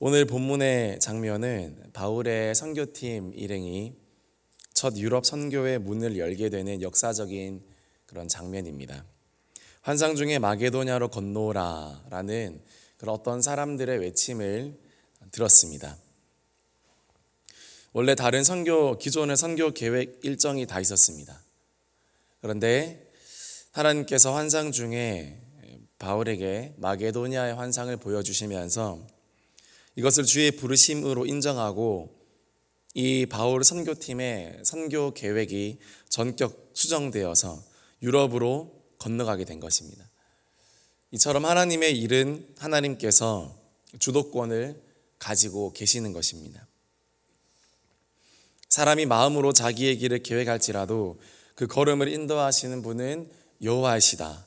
오늘 본문의 장면은 바울의 선교팀 일행이 첫 유럽 선교의 문을 열게 되는 역사적인 그런 장면입니다. 환상 중에 마게도냐로 건너오라라는 그런 어떤 사람들의 외침을 들었습니다. 원래 다른 기존의 선교 계획 일정이 다 있었습니다. 그런데 하나님께서 환상 중에 바울에게 마게도냐의 환상을 보여주시면서 이것을 주의 부르심으로 인정하고 이 바울 선교팀의 선교 계획이 전격 수정되어서 유럽으로 건너가게 된 것입니다. 이처럼 하나님의 일은 하나님께서 주도권을 가지고 계시는 것입니다. 사람이 마음으로 자기의 길을 계획할지라도 그 걸음을 인도하시는 분은 여호와이시다.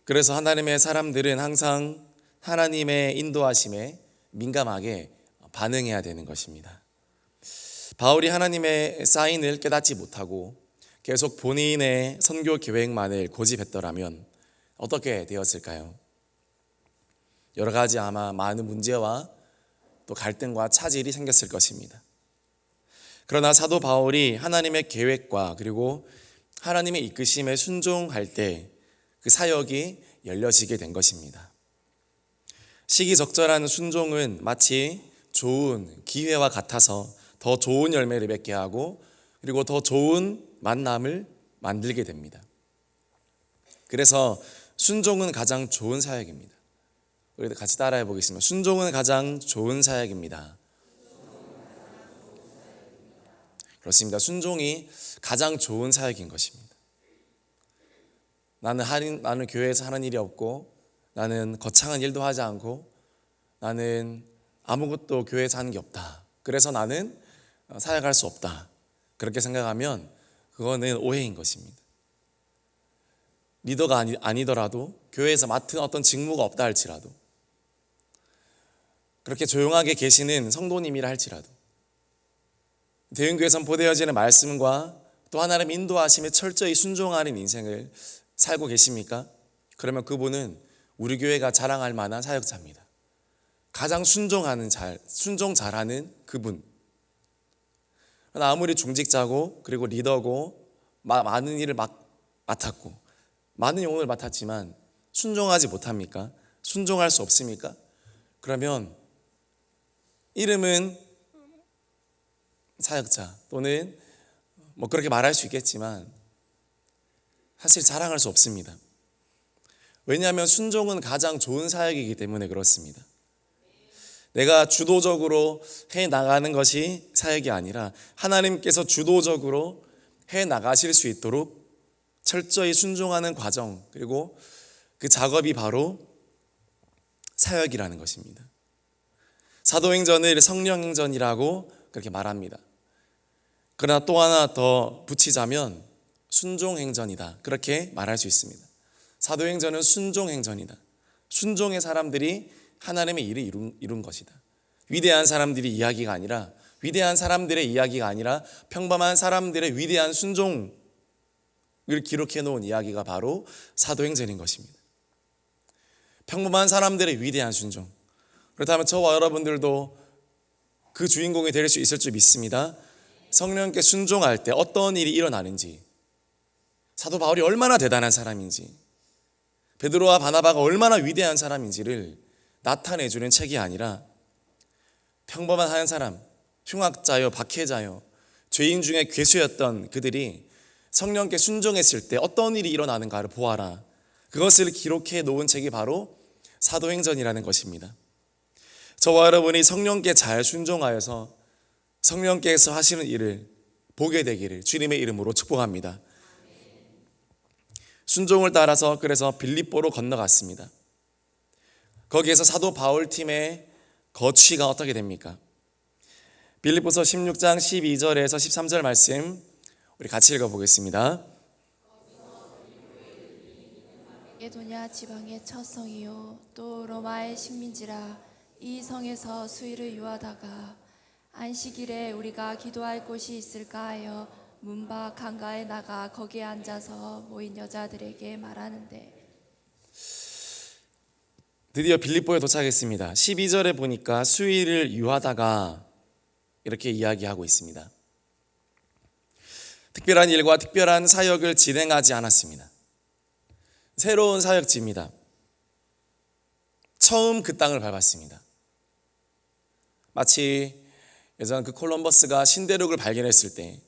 그래서 하나님의 사람들은 항상 하나님의 인도하심에 민감하게 반응해야 되는 것입니다. 바울이 하나님의 사인을 깨닫지 못하고 계속 본인의 선교 계획만을 고집했더라면 어떻게 되었을까요? 여러 가지 아마 많은 문제와 또 갈등과 차질이 생겼을 것입니다. 그러나 사도 바울이 하나님의 계획과 그리고 하나님의 이끄심에 순종할 때 그 사역이 열려지게 된 것입니다. 시기적절한 순종은 마치 좋은 기회와 같아서 더 좋은 열매를 맺게 하고 그리고 더 좋은 만남을 만들게 됩니다. 그래서 순종은 가장 좋은 사역입니다. 우리 같이 따라해 보겠습니다. 순종은 가장 좋은 사역입니다. 그렇습니다. 순종이 가장 좋은 사역인 것입니다. 나는 교회에서 하는 일이 없고 나는 거창한 일도 하지 않고 나는 아무것도 교회에서 하는 게 없다. 그래서 나는 사역할 수 없다. 그렇게 생각하면 그거는 오해인 것입니다. 리더가 아니더라도 교회에서 맡은 어떤 직무가 없다 할지라도 그렇게 조용하게 계시는 성도님이라 할지라도 대형교회 선포되어지는 말씀과 또 하나님 인도하심에 철저히 순종하는 인생을 살고 계십니까? 그러면 그분은 우리 교회가 자랑할 만한 사역자입니다. 가장 순종 잘하는 그분. 아무리 중직자고 그리고 리더고 많은 일을 맡았고 많은 영혼을 맡았지만 순종하지 못합니까? 순종할 수 없습니까? 그러면 이름은 사역자 또는 그렇게 말할 수 있겠지만 사실 자랑할 수 없습니다. 왜냐하면 순종은 가장 좋은 사역이기 때문에 그렇습니다. 내가 주도적으로 해나가는 것이 사역이 아니라 하나님께서 주도적으로 해나가실 수 있도록 철저히 순종하는 과정 그리고 그 작업이 바로 사역이라는 것입니다. 사도행전을 성령행전이라고 그렇게 말합니다. 그러나 또 하나 더 붙이자면 순종행전이다 그렇게 말할 수 있습니다. 사도행전은 순종행전이다. 순종의 사람들이 하나님의 일을 이룬 것이다. 위대한 사람들의 이야기가 아니라 위대한 사람들의 이야기가 아니라 평범한 사람들의 위대한 순종을 기록해 놓은 이야기가 바로 사도행전인 것입니다. 평범한 사람들의 위대한 순종. 그렇다면 저와 여러분들도 그 주인공이 될 수 있을 줄 믿습니다. 성령께 순종할 때 어떤 일이 일어나는지, 사도 바울이 얼마나 대단한 사람인지, 베드로와 바나바가 얼마나 위대한 사람인지를 나타내주는 책이 아니라 평범한 한 사람, 흉악자요, 박해자요, 죄인 중에 괴수였던 그들이 성령께 순종했을 때 어떤 일이 일어나는가를 보아라. 그것을 기록해 놓은 책이 바로 사도행전이라는 것입니다. 저와 여러분이 성령께 잘 순종하여서 성령께서 하시는 일을 보게 되기를 주님의 이름으로 축복합니다. 순종을 따라서 그래서 빌립보로 건너갔습니다. 거기에서 사도 바울 팀의 거취가 어떻게 됩니까? 빌립보서 16장 12절에서 13절 말씀 우리 같이 읽어보겠습니다. 마게도냐 지방의 첫 성이요 또 로마의 식민지라 이 성에서 수일을 유하다가 안식일에 우리가 기도할 곳이 있을까 하여 문밖 강가에 나가 거기에 앉아서 모인 여자들에게 말하는데 드디어 빌립보에 도착했습니다. 12절에 보니까 수일을 유하다가 이렇게 이야기하고 있습니다. 특별한 일과 특별한 사역을 진행하지 않았습니다. 새로운 사역지입니다. 처음 그 땅을 밟았습니다. 마치 예전 그 콜럼버스가 신대륙을 발견했을 때,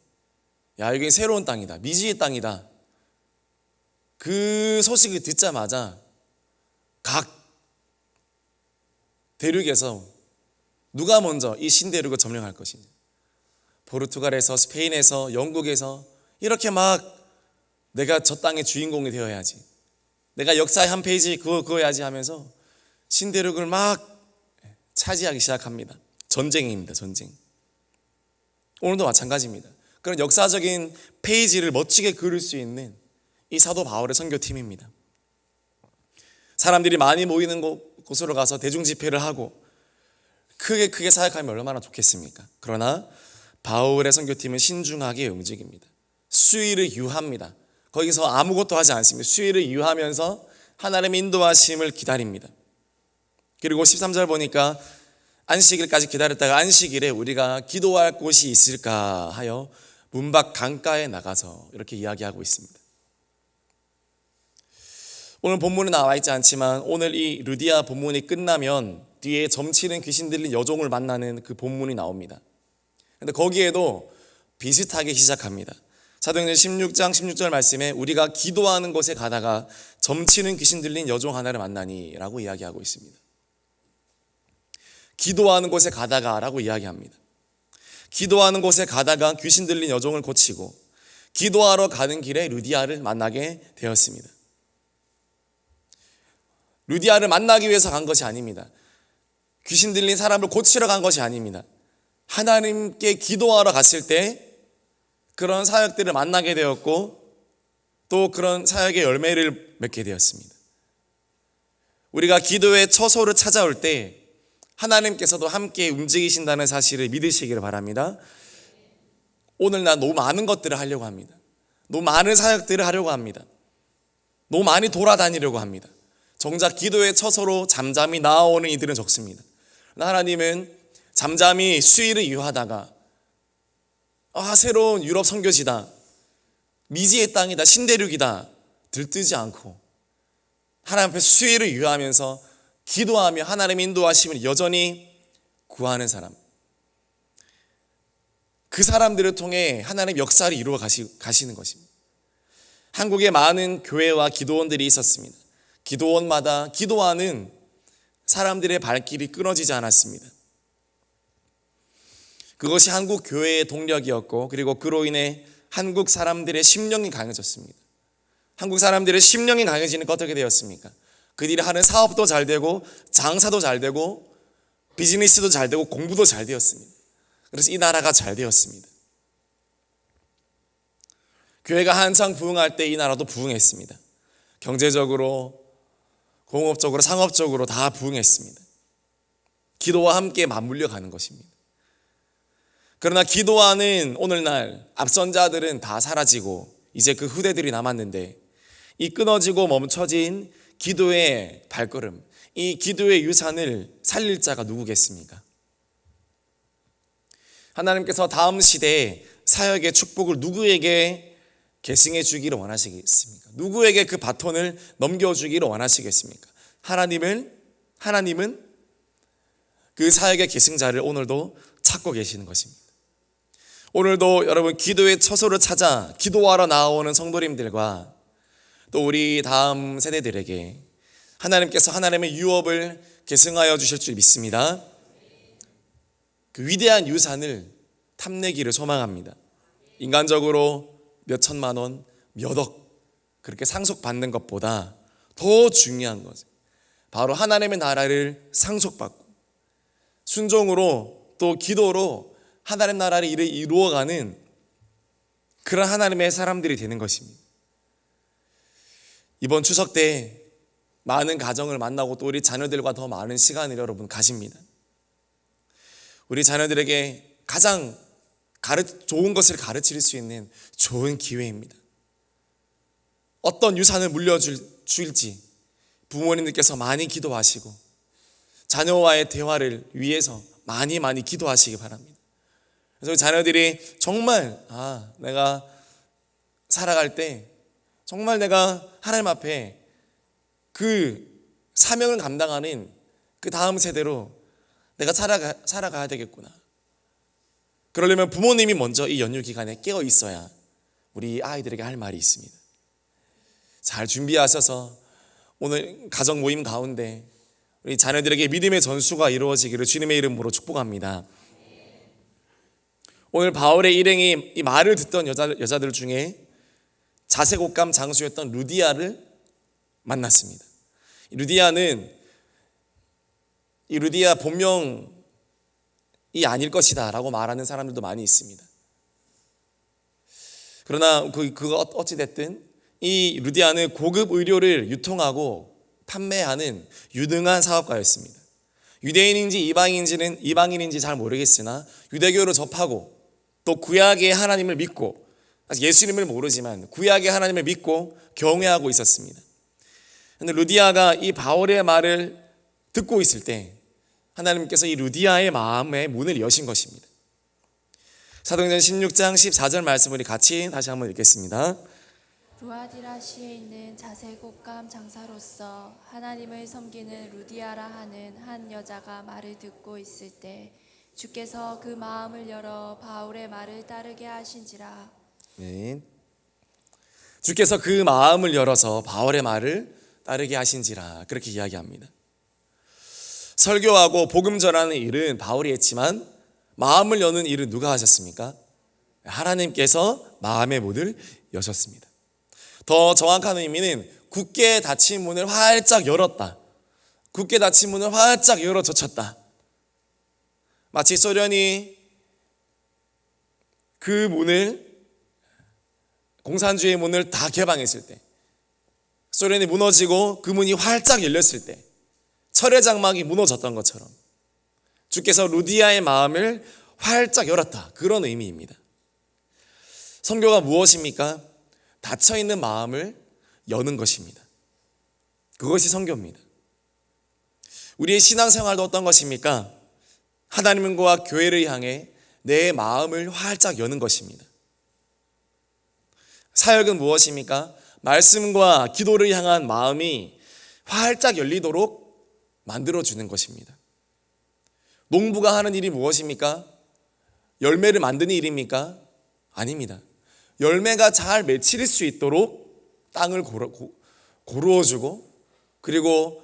야, 여기 새로운 땅이다, 미지의 땅이다, 그 소식을 듣자마자 각 대륙에서 누가 먼저 이 신대륙을 점령할 것인지, 포르투갈에서, 스페인에서, 영국에서 이렇게 막 내가 저 땅의 주인공이 되어야지, 내가 역사의 한 페이지 그어야지 하면서 신대륙을 막 차지하기 시작합니다. 전쟁입니다. 전쟁. 오늘도 마찬가지입니다. 그런 역사적인 페이지를 멋지게 그릴 수 있는 이 사도 바울의 선교팀입니다. 사람들이 많이 모이는 곳으로 가서 대중 집회를 하고 크게 사역하면 얼마나 좋겠습니까? 그러나 바울의 선교팀은 신중하게 움직입니다. 수일을 유합니다. 거기서 아무것도 하지 않습니다. 수일을 유하면서 하나님의 인도하심을 기다립니다. 그리고 13절 보니까 안식일까지 기다렸다가 안식일에 우리가 기도할 곳이 있을까 하여 문 밖 강가에 나가서 이렇게 이야기하고 있습니다. 오늘 본문에 나와 있지 않지만 오늘 이 루디아 본문이 끝나면 뒤에 점치는 귀신 들린 여종을 만나는 그 본문이 나옵니다. 그런데 거기에도 비슷하게 시작합니다. 사도행전 16장 16절 말씀에 우리가 기도하는 곳에 가다가 점치는 귀신 들린 여종 하나를 만나니 라고 이야기하고 있습니다. 기도하는 곳에 가다가 라고 이야기합니다. 기도하는 곳에 가다가 귀신 들린 여종을 고치고 기도하러 가는 길에 루디아를 만나게 되었습니다. 루디아를 만나기 위해서 간 것이 아닙니다. 귀신 들린 사람을 고치러 간 것이 아닙니다. 하나님께 기도하러 갔을 때 그런 사역들을 만나게 되었고 또 그런 사역의 열매를 맺게 되었습니다. 우리가 기도의 처소를 찾아올 때 하나님께서도 함께 움직이신다는 사실을 믿으시기를 바랍니다. 오늘 난 너무 많은 것들을 하려고 합니다. 너무 많은 사역들을 하려고 합니다. 너무 많이 돌아다니려고 합니다. 정작 기도의 처소로 잠잠히 나아오는 이들은 적습니다. 하나님은 잠잠히 수일을 유하다가 새로운 유럽 선교지다, 미지의 땅이다, 신대륙이다 들뜨지 않고 하나님 앞에 수일을 유하면서 기도하며 하나님의 인도하심을 여전히 구하는 사람, 그 사람들을 통해 하나님의 역사를 이루어 가시는 것입니다. 한국에 많은 교회와 기도원들이 있었습니다. 기도원마다 기도하는 사람들의 발길이 끊어지지 않았습니다. 그것이 한국 교회의 동력이었고 그리고 그로 인해 한국 사람들의 심령이 강해졌습니다. 한국 사람들의 심령이 강해지니까 어떻게 되었습니까? 그들이 하는 사업도 잘 되고 장사도 잘 되고 비즈니스도 잘 되고 공부도 잘 되었습니다. 그래서 이 나라가 잘 되었습니다. 교회가 한창 부흥할 때 이 나라도 부흥했습니다. 경제적으로, 공업적으로, 상업적으로 다 부흥했습니다. 기도와 함께 맞물려 가는 것입니다. 그러나 기도하는 오늘날 앞선 자들은 다 사라지고 이제 그 후대들이 남았는데 이 끊어지고 멈춰진 기도의 발걸음, 이 기도의 유산을 살릴 자가 누구겠습니까? 하나님께서 다음 시대에 사역의 축복을 누구에게 계승해 주기를 원하시겠습니까? 누구에게 그 바톤을 넘겨주기를 원하시겠습니까? 하나님은 그 사역의 계승자를 오늘도 찾고 계시는 것입니다. 오늘도 여러분 기도의 처소를 찾아 기도하러 나오는 성도님들과 또 우리 다음 세대들에게 하나님께서 하나님의 유업을 계승하여 주실 줄 믿습니다. 그 위대한 유산을 탐내기를 소망합니다. 인간적으로 몇 천만 원, 몇 억 그렇게 상속받는 것보다 더 중요한 것은 바로 하나님의 나라를 상속받고 순종으로 또 기도로 하나님 나라를 이루어가는 그런 하나님의 사람들이 되는 것입니다. 이번 추석 때 많은 가정을 만나고 또 우리 자녀들과 더 많은 시간을 여러분 가집니다. 우리 자녀들에게 가장 좋은 것을 가르칠 수 있는 좋은 기회입니다. 어떤 유산을 물려줄지 부모님들께서 많이 기도하시고 자녀와의 대화를 위해서 많이 기도하시기 바랍니다. 그래서 자녀들이 정말 내가 살아갈 때 정말 내가 하나님 앞에 그 사명을 감당하는 그 다음 세대로 내가 살아가야 되겠구나. 그러려면 부모님이 먼저 이 연휴 기간에 깨어 있어야 우리 아이들에게 할 말이 있습니다. 잘 준비하셔서 오늘 가정 모임 가운데 우리 자녀들에게 믿음의 전수가 이루어지기를 주님의 이름으로 축복합니다. 오늘 바울의 일행이 이 말을 듣던 여자들 중에 자색옷감 장수였던 루디아를 만났습니다. 이 루디아 본명이 아닐 것이다 라고 말하는 사람들도 많이 있습니다. 그러나 그거 어찌됐든 이 루디아는 고급 의료를 유통하고 판매하는 유능한 사업가였습니다. 유대인인지 이방인인지 잘 모르겠으나 유대교를 접하고 또 구약의 하나님을 믿고, 예수님을 모르지만 구약의 하나님을 믿고 경외하고 있었습니다. 그런데 루디아가 이 바울의 말을 듣고 있을 때 하나님께서 이 루디아의 마음의 문을 여신 것입니다. 사도행전 16장 14절 말씀 우리 같이 다시 한번 읽겠습니다. 루아디라시에 있는 자색옷감 장사로서 하나님을 섬기는 루디아라 하는 한 여자가 말을 듣고 있을 때 주께서 그 마음을 열어 바울의 말을 따르게 하신지라. 네. 주께서 그 마음을 열어서 바울의 말을 따르게 하신지라, 그렇게 이야기합니다. 설교하고 복음 전하는 일은 바울이 했지만 마음을 여는 일은 누가 하셨습니까? 하나님께서 마음의 문을 여셨습니다. 더 정확한 의미는 굳게 닫힌 문을 활짝 열었다. 굳게 닫힌 문을 활짝 열어젖혔다. 마치 소련이 그 문을, 공산주의 문을 다 개방했을 때, 소련이 무너지고 그 문이 활짝 열렸을 때 철의 장막이 무너졌던 것처럼 주께서 루디아의 마음을 활짝 열었다, 그런 의미입니다. 선교가 무엇입니까? 닫혀있는 마음을 여는 것입니다. 그것이 선교입니다. 우리의 신앙생활도 어떤 것입니까? 하나님과 교회를 향해 내 마음을 활짝 여는 것입니다. 사역은 무엇입니까? 말씀과 기도를 향한 마음이 활짝 열리도록 만들어주는 것입니다. 농부가 하는 일이 무엇입니까? 열매를 만드는 일입니까? 아닙니다. 열매가 잘 맺힐 수 있도록 땅을 고루어주고 그리고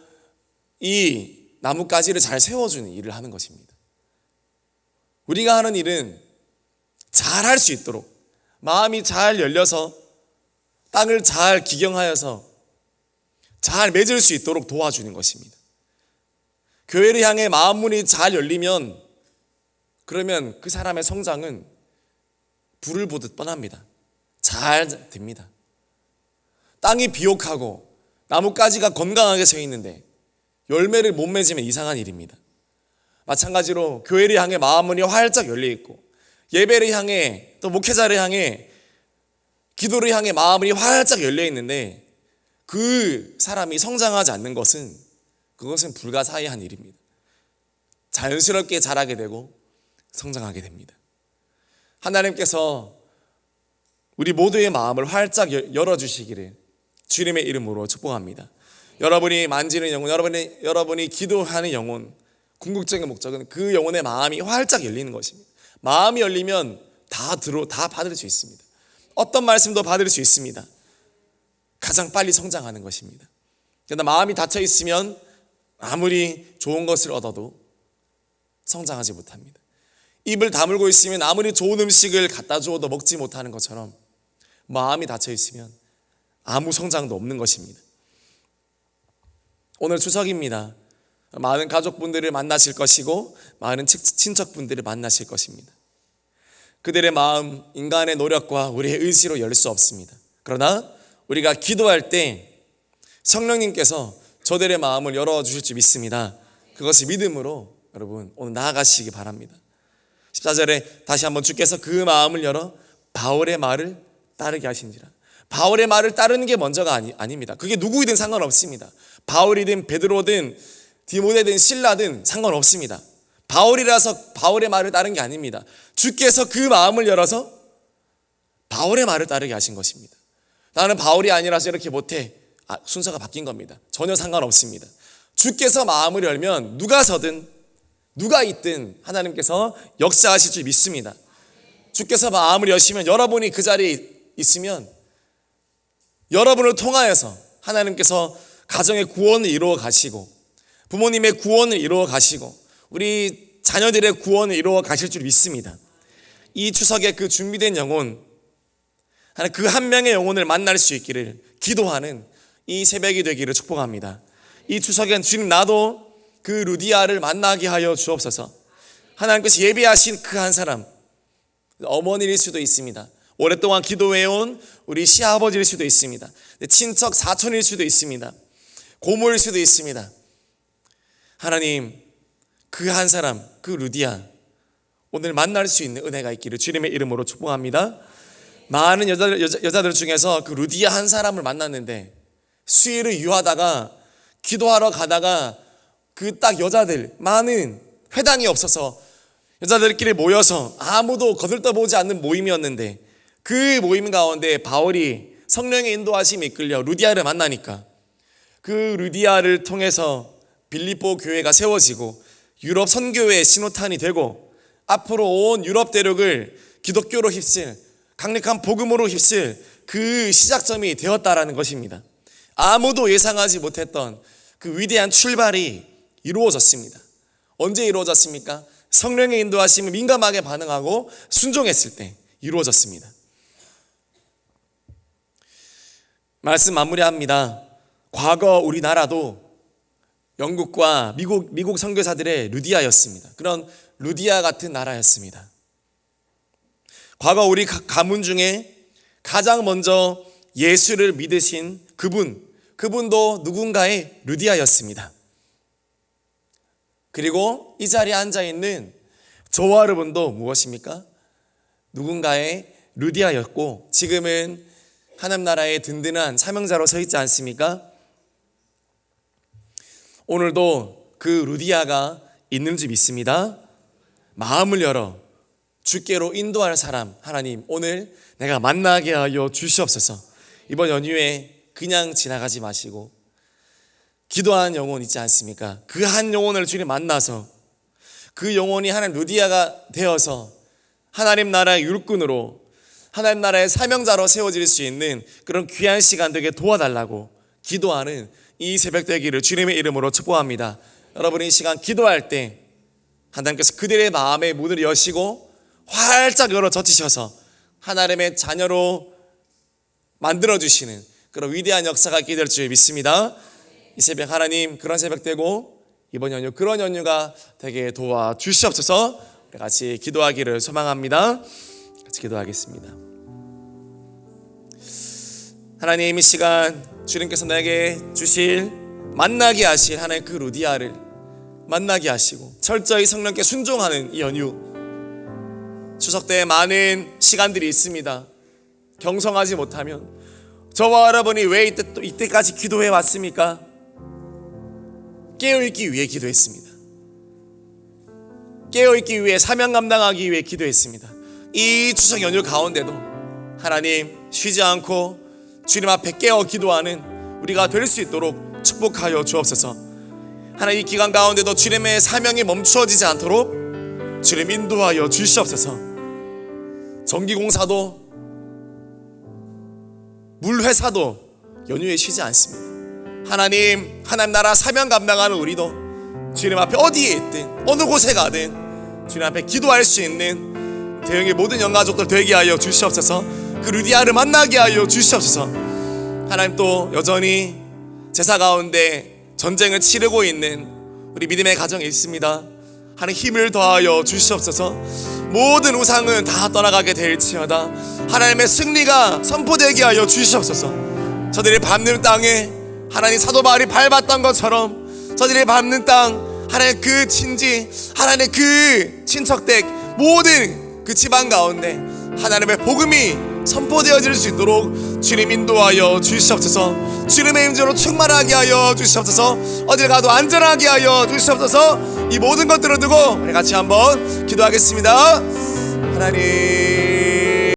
이 나뭇가지를 잘 세워주는 일을 하는 것입니다. 우리가 하는 일은 잘 할 수 있도록 마음이 잘 열려서 땅을 잘 기경하여서 잘 맺을 수 있도록 도와주는 것입니다. 교회를 향해 마음문이 잘 열리면 그러면 그 사람의 성장은 불을 보듯 뻔합니다. 잘 됩니다. 땅이 비옥하고 나뭇가지가 건강하게 서 있는데 열매를 못 맺으면 이상한 일입니다. 마찬가지로 교회를 향해 마음문이 활짝 열려 있고 예배를 향해 또 목회자를 향해 기도를 향해 마음이 활짝 열려 있는데 그 사람이 성장하지 않는 것은 그것은 불가사의한 일입니다. 자연스럽게 자라게 되고 성장하게 됩니다. 하나님께서 우리 모두의 마음을 활짝 열어주시기를 주님의 이름으로 축복합니다. 여러분이 만지는 영혼, 여러분이 기도하는 영혼, 궁극적인 목적은 그 영혼의 마음이 활짝 열리는 것입니다. 마음이 열리면 다 받을 수 있습니다. 어떤 말씀도 받을 수 있습니다. 가장 빨리 성장하는 것입니다. 그러나 마음이 닫혀 있으면 아무리 좋은 것을 얻어도 성장하지 못합니다. 입을 다물고 있으면 아무리 좋은 음식을 갖다 주어도 먹지 못하는 것처럼 마음이 닫혀 있으면 아무 성장도 없는 것입니다. 오늘 추석입니다. 많은 가족분들을 만나실 것이고 많은 친척분들을 만나실 것입니다. 그들의 마음, 인간의 노력과 우리의 의지로 열 수 없습니다. 그러나 우리가 기도할 때 성령님께서 저들의 마음을 열어주실 줄 믿습니다. 그것이 믿음으로 여러분 오늘 나아가시기 바랍니다. 14절에 다시 한번 주께서 그 마음을 열어 바울의 말을 따르게 하신지라. 바울의 말을 따르는 게 먼저가 아닙니다. 그게 누구이든 상관없습니다. 바울이든 베드로든 디모데든 실라든 상관없습니다. 바울이라서 바울의 말을 따른 게 아닙니다. 주께서 그 마음을 열어서 바울의 말을 따르게 하신 것입니다. 나는 바울이 아니라서 이렇게 못해. 순서가 바뀐 겁니다. 전혀 상관없습니다. 주께서 마음을 열면 누가 서든 누가 있든 하나님께서 역사하실 줄 믿습니다. 주께서 마음을 여시면 여러분이 그 자리에 있으면 여러분을 통하여서 하나님께서 가정의 구원을 이루어 가시고 부모님의 구원을 이루어 가시고 우리 자녀들의 구원을 이루어 가실 줄 믿습니다. 이 추석에 그 준비된 영혼, 그 한 명의 영혼을 만날 수 있기를 기도하는 이 새벽이 되기를 축복합니다. 이 추석엔 주님, 나도 그 루디아를 만나게 하여 주옵소서. 하나님께서 예비하신 그 한 사람, 어머니일 수도 있습니다. 오랫동안 기도해온 우리 시아버지일 수도 있습니다. 친척 사촌일 수도 있습니다. 고모일 수도 있습니다. 하나님, 그 한 사람, 그 루디아 오늘 만날 수 있는 은혜가 있기를 주님의 이름으로 축복합니다. 많은 여자들 중에서 그 루디아 한 사람을 만났는데 수일을 유하다가 기도하러 가다가 그 딱 여자들 많은 회당이 없어서 여자들끼리 모여서 아무도 거들떠보지 않는 모임이었는데 그 모임 가운데 바울이 성령의 인도하심에 이끌려 루디아를 만나니까 그 루디아를 통해서 빌립보 교회가 세워지고 유럽 선교의 신호탄이 되고 앞으로 온 유럽 대륙을 기독교로 휩쓸 강력한 복음으로 휩쓸 그 시작점이 되었다라는 것입니다. 아무도 예상하지 못했던 그 위대한 출발이 이루어졌습니다. 언제 이루어졌습니까? 성령의 인도하심을 민감하게 반응하고 순종했을 때 이루어졌습니다. 말씀 마무리합니다. 과거 우리나라도 영국과 미국 선교사들의 루디아였습니다. 그런 루디아 같은 나라였습니다. 과거 우리 가문 중에 가장 먼저 예수를 믿으신 그분도 누군가의 루디아였습니다. 그리고 이 자리에 앉아있는 저와 여러분도 무엇입니까? 누군가의 루디아였고 지금은 하나님 나라의 든든한 사명자로 서 있지 않습니까? 오늘도 그 루디아가 있는 줄 믿습니다. 마음을 열어 주께로 인도할 사람 하나님 오늘 내가 만나게 하여 주시옵소서. 이번 연휴에 그냥 지나가지 마시고 기도하는 영혼 있지 않습니까? 그 한 영혼을 주님 만나서 그 영혼이 하나님 루디아가 되어서 하나님 나라의 율꾼으로 하나님 나라의 사명자로 세워질 수 있는 그런 귀한 시간 되게 도와달라고 기도하는 이 새벽 되기를 주님의 이름으로 축복합니다. 여러분이 이 시간 기도할 때 하나님께서 그들의 마음의 문을 여시고 활짝 열어 젖히셔서 하나님의 자녀로 만들어주시는 그런 위대한 역사가 있게 될 줄 믿습니다. 이 새벽 하나님 그런 새벽 되고 이번 연휴 그런 연휴가 되게 도와주시옵소서. 같이 기도하기를 소망합니다. 같이 기도하겠습니다. 하나님 이 시간 주님께서 내게 주실 만나게 하실 하나님 그 루디아를 만나게 하시고 철저히 성령께 순종하는 이 연휴 추석 때 많은 시간들이 있습니다. 경성하지 못하면 저와 여러분이 왜 이때까지 기도해 왔습니까? 깨어있기 위해 기도했습니다. 깨어있기 위해 사명 감당하기 위해 기도했습니다. 이 추석 연휴 가운데도 하나님 쉬지 않고 주님 앞에 깨어 기도하는 우리가 될 수 있도록 축복하여 주옵소서. 하나님 이 기간 가운데도 주님의 사명이 멈추어지지 않도록 주님 인도하여 주시옵소서. 전기공사도 물회사도 연휴에 쉬지 않습니다. 하나님 나라 사명 감당하는 우리도 주님 앞에 어디에 있든 어느 곳에 가든 주님 앞에 기도할 수 있는 대형의 모든 영가족들 되게 하여 주시옵소서. 그 루디아를 만나게 하여 주시옵소서. 하나님 또 여전히 제사 가운데 전쟁을 치르고 있는 우리 믿음의 가정이 있습니다. 하나님 힘을 더하여 주시옵소서. 모든 우상은 다 떠나가게 될지어다 하나님의 승리가 선포되게 하여 주시옵소서. 저들이 밟는 땅에 하나님 사도 바울이 밟았던 것처럼 저들이 밟는 땅 하나님 그 친지 하나님 그 친척댁 모든 그 집안 가운데 하나님의 복음이 선포되어질 수 있도록 주님 인도하여 주시옵소서. 주님의 임재로 충만하게 하여 주시옵소서. 어딜 가도 안전하게 하여 주시옵소서. 이 모든 것들을 두고 우리 같이 한번 기도하겠습니다. 하나님